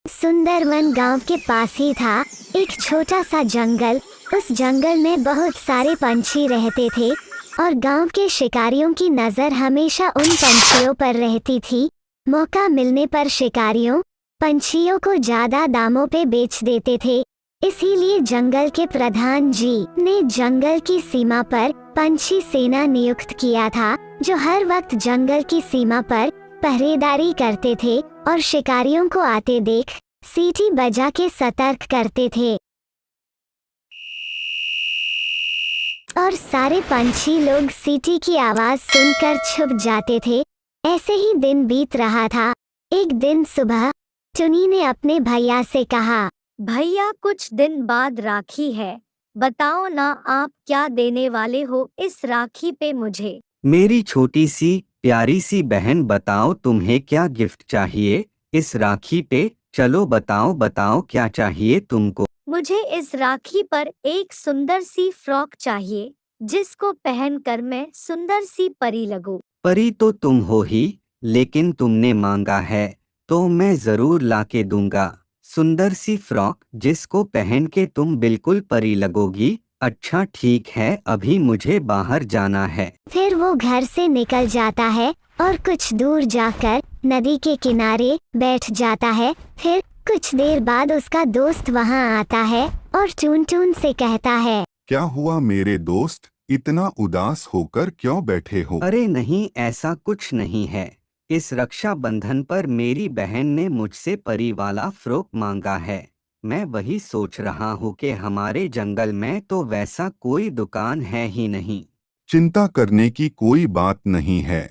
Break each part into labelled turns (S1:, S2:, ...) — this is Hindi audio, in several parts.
S1: सुंदरवन गांव के पास ही था एक छोटा सा जंगल। उस जंगल में बहुत सारे पंछी रहते थे और गांव के शिकारियों की नजर हमेशा उन पंछियों पर रहती थी। मौका मिलने पर शिकारियों पंछियों को ज्यादा दामों पे बेच देते थे। इसीलिए जंगल के प्रधान जी ने जंगल की सीमा पर पंछी सेना नियुक्त किया था, जो हर वक्त जंगल की सीमा पर पहरेदारी करते थे और शिकारियों को आते देख सीटी बजा के सतर्क करते थे। और सारे पंछी लोग सीटी की आवाज सुनकर छुप जाते थे। ऐसे ही दिन बीत रहा था। एक दिन सुबह टुनी ने अपने भैया से कहा,
S2: भैया कुछ दिन बाद राखी है, बताओ ना आप क्या देने वाले हो इस राखी पे मुझे।
S3: मेरी छोटी सी प्यारी सी बहन, बताओ तुम्हें क्या गिफ्ट चाहिए इस राखी पे। चलो बताओ बताओ क्या चाहिए तुमको।
S2: मुझे इस राखी पर एक सुंदर सी फ्रॉक चाहिए जिसको पहनकर मैं सुंदर सी परी लगूं।
S3: परी तो तुम हो ही, लेकिन तुमने मांगा है तो मैं जरूर लाके दूंगा। सुंदर सी फ्रॉक जिसको पहन के तुम बिल्कुल परी लगोगी। अच्छा ठीक है, अभी मुझे बाहर जाना है।
S1: फिर वो घर से निकल जाता है और कुछ दूर जाकर नदी के किनारे बैठ जाता है। फिर कुछ देर बाद उसका दोस्त वहाँ आता है और टून टून से कहता है,
S4: क्या हुआ मेरे दोस्त, इतना उदास होकर क्यों बैठे हो?
S3: अरे नहीं, ऐसा कुछ नहीं है। इस रक्षाबंधन पर मेरी बहन ने मुझसे परी वाला फ्रॉक मांगा है। मैं वही सोच रहा हूँ कि हमारे जंगल में तो वैसा कोई दुकान है ही नहीं।
S4: चिंता करने की कोई बात नहीं है।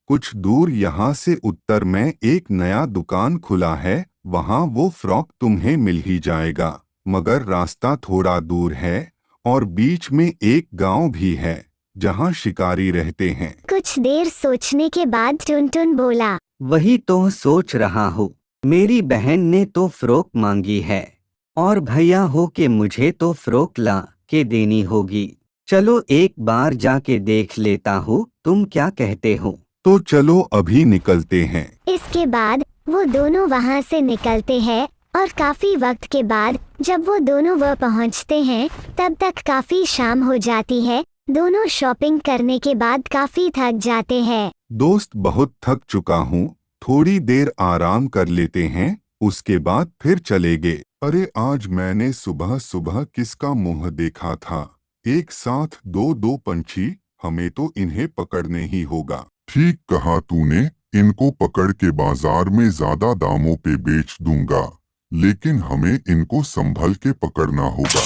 S4: कुछ दूर यहाँ से उत्तर में एक नया दुकान खुला है, वहाँ वो फ्रॉक तुम्हें मिल ही जाएगा। मगर रास्ता थोड़ा दूर है और बीच में एक गांव भी है जहाँ शिकारी रहते हैं।
S1: कुछ देर सोचने के बाद टुनटुन बोला,
S3: वही तो सोच रहा हूँ। मेरी बहन ने तो फ्रॉक मांगी है और भैया हो के मुझे तो फ्रॉक ला के देनी होगी। चलो एक बार जाके देख लेता हूँ, तुम क्या कहते हो?
S4: तो चलो अभी निकलते हैं।
S1: इसके बाद वो दोनों वहाँ से निकलते हैं और काफी वक्त के बाद जब वो दोनों वह पहुँचते हैं तब तक काफी शाम हो जाती है। दोनों शॉपिंग करने के बाद काफी थक जाते हैं।
S4: दोस्त बहुत थक चुका हूँ, थोड़ी देर आराम कर लेते हैं, उसके बाद फिर चलेंगे। अरे आज मैंने सुबह सुबह किसका मुंह देखा था? एक साथ दो दो पंछी, हमें तो इन्हें पकड़ने ही होगा। ठीक कहा तूने, इनको पकड़ के बाजार में ज्यादा दामों पे बेच दूंगा, लेकिन हमें इनको संभल के पकड़ना होगा।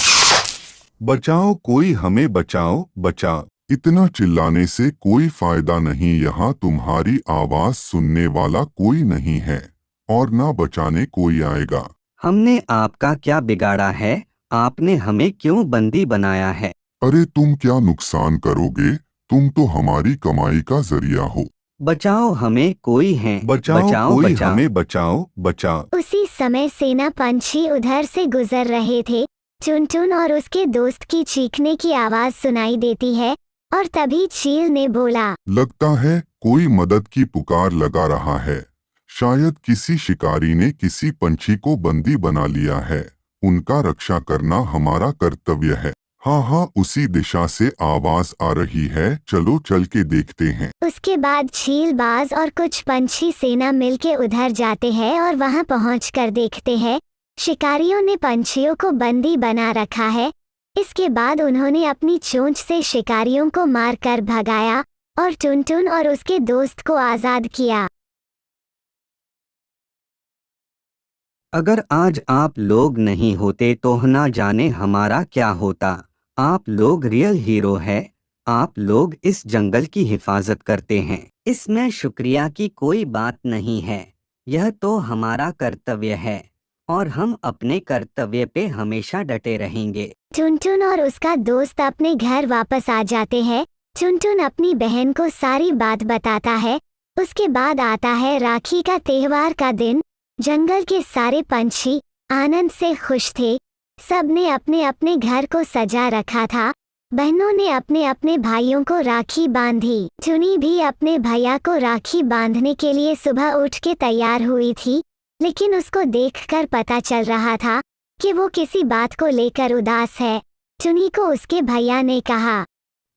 S4: बचाओ कोई हमें, बचाओ बचाओ। इतना चिल्लाने से कोई फायदा नहीं, यहाँ तुम्हारी आवाज सुनने वाला कोई नहीं है और ना बचाने कोई आएगा।
S3: हमने आपका क्या बिगाड़ा है? आपने हमें क्यों बंदी बनाया है?
S4: अरे तुम क्या नुकसान करोगे, तुम तो हमारी कमाई का जरिया हो।
S3: बचाओ हमें, कोई है।
S4: बचाओ कोई
S3: बचाओ।
S4: हमें, बचाओ बचाओ।
S1: उसी समय सेना पंछी उधर से गुजर रहे थे। टुनटुन और उसके दोस्त की चीखने की आवाज सुनाई देती है और तभी चील ने बोला,
S4: लगता है कोई मदद की पुकार लगा रहा है। शायद किसी शिकारी ने किसी पंछी को बंदी बना लिया है। उनका रक्षा करना हमारा कर्तव्य है। हाँ हाँ, उसी दिशा से आवाज आ रही है, चलो चल के देखते हैं।
S1: उसके बाद चीलबाज और कुछ पंछी सेना मिलके उधर जाते हैं और वहां पहुंचकर देखते हैं शिकारियों ने पंछियों को बंदी बना रखा है। इसके बाद उन्होंने अपनी चोंच से शिकारियों को मारकर भगाया और टुनटुन और उसके दोस्त को आजाद किया।
S3: अगर आज आप लोग नहीं होते तो ना जाने हमारा क्या होता। आप लोग रियल हीरो है। आप लोग इस जंगल की हिफाजत करते हैं, इसमें शुक्रिया की कोई बात नहीं है। यह तो हमारा कर्तव्य है और हम अपने कर्तव्य पे हमेशा डटे रहेंगे।
S1: टुनटुन और उसका दोस्त अपने घर वापस आ जाते हैं। टुनटुन अपनी बहन को सारी बात बताता है। उसके बाद आता है राखी का त्योहार का दिन। जंगल के सारे पंछी आनंद से खुश थे। सब ने अपने अपने घर को सजा रखा था। बहनों ने अपने अपने भाइयों को राखी बांधी। टुनी भी अपने भैया को राखी बांधने के लिए सुबह उठ के तैयार हुई थी। लेकिन उसको देखकर पता चल रहा था कि वो किसी बात को लेकर उदास है। टुनी को उसके भैया ने कहा,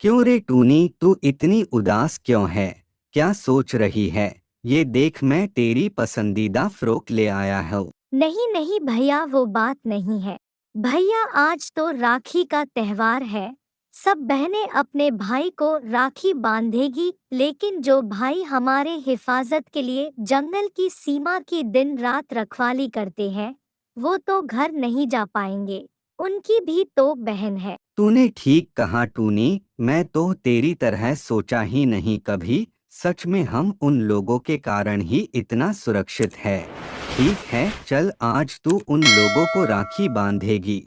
S3: क्यों रे टूनी, तू इतनी उदास क्यों है? क्या सोच रही है? ये देख, मैं तेरी पसंदीदा फ्रॉक ले आया हूँ।
S2: नहीं नहीं भैया, वो बात नहीं है। भैया, आज तो राखी का त्योहार है। सब बहनें अपने भाई को राखी बांधेगी, लेकिन जो भाई हमारे हिफाजत के लिए जंगल की सीमा की दिन रात रखवाली करते हैं, वो तो घर नहीं जा पाएंगे। उनकी भी तो बहन है।
S3: तूने ठीक कहा टूनी, मैं तो तेरी तरह सोचा ही नहीं कभी। सच में हम उन लोगों के कारण ही इतना सुरक्षित है। ठीक है, चल आज तू उन लोगों को राखी बांधेगी।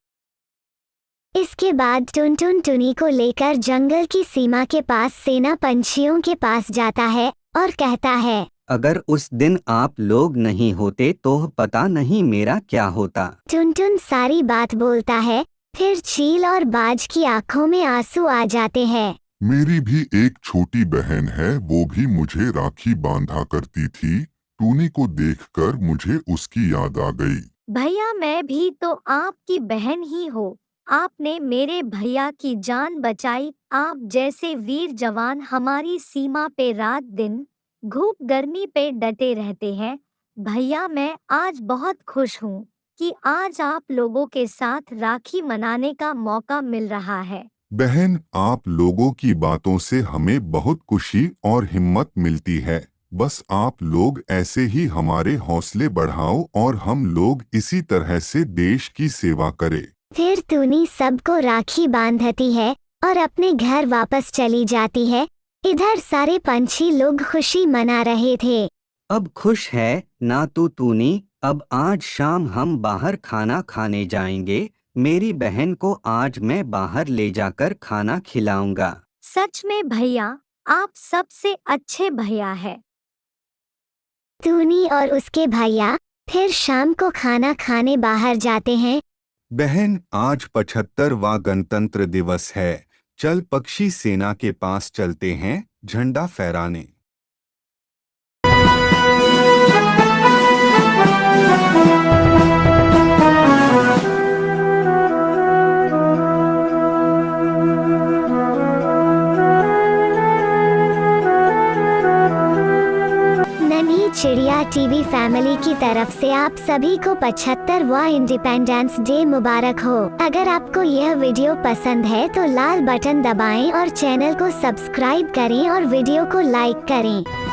S1: इसके बाद टुनटुन टुनी को लेकर जंगल की सीमा के पास सेना पंछियों के पास जाता है और कहता है,
S3: अगर उस दिन आप लोग नहीं होते तो पता नहीं मेरा क्या होता।
S1: टुनटुन सारी बात बोलता है। फिर चील और बाज की आंखों में आंसू आ जाते हैं।
S4: मेरी भी एक छोटी बहन है, वो भी मुझे राखी बांधा करती थी। टूनी को देखकर मुझे उसकी याद आ गई।
S2: भैया, मैं भी तो आपकी बहन ही हो। आपने मेरे भैया की जान बचाई। आप जैसे वीर जवान हमारी सीमा पे रात दिन धूप गर्मी पे डटे रहते हैं। भैया, मैं आज बहुत खुश हूँ कि आज आप लोगों के साथ राखी मनाने का मौका मिल रहा है।
S4: बहन, आप लोगों की बातों से हमें बहुत खुशी और हिम्मत मिलती है। बस आप लोग ऐसे ही हमारे हौसले बढ़ाओ और हम लोग इसी तरह से देश की सेवा करें।
S1: फिर टूनी सबको राखी बांधती है और अपने घर वापस चली जाती है। इधर सारे पंछी लोग खुशी मना रहे थे।
S3: अब खुश है ना तू टूनी? अब आज शाम हम बाहर खाना खाने जाएंगे। मेरी बहन को आज मैं बाहर ले जाकर खाना खिलाऊंगा।
S2: सच में भैया, आप सबसे अच्छे भैया है।
S1: टूनी और उसके भैया फिर शाम को खाना खाने बाहर जाते हैं।
S3: बहन, आज 75वां गणतंत्र दिवस है। चल पक्षी सेना के पास चलते हैं झंडा फहराने।
S1: नन्ही चिड़िया टीवी फैमिली की तरफ से आप सभी को 75वां इंडिपेंडेंस डे मुबारक हो। अगर आपको यह वीडियो पसंद है तो लाल बटन दबाएं और चैनल को सब्सक्राइब करें और वीडियो को लाइक करें।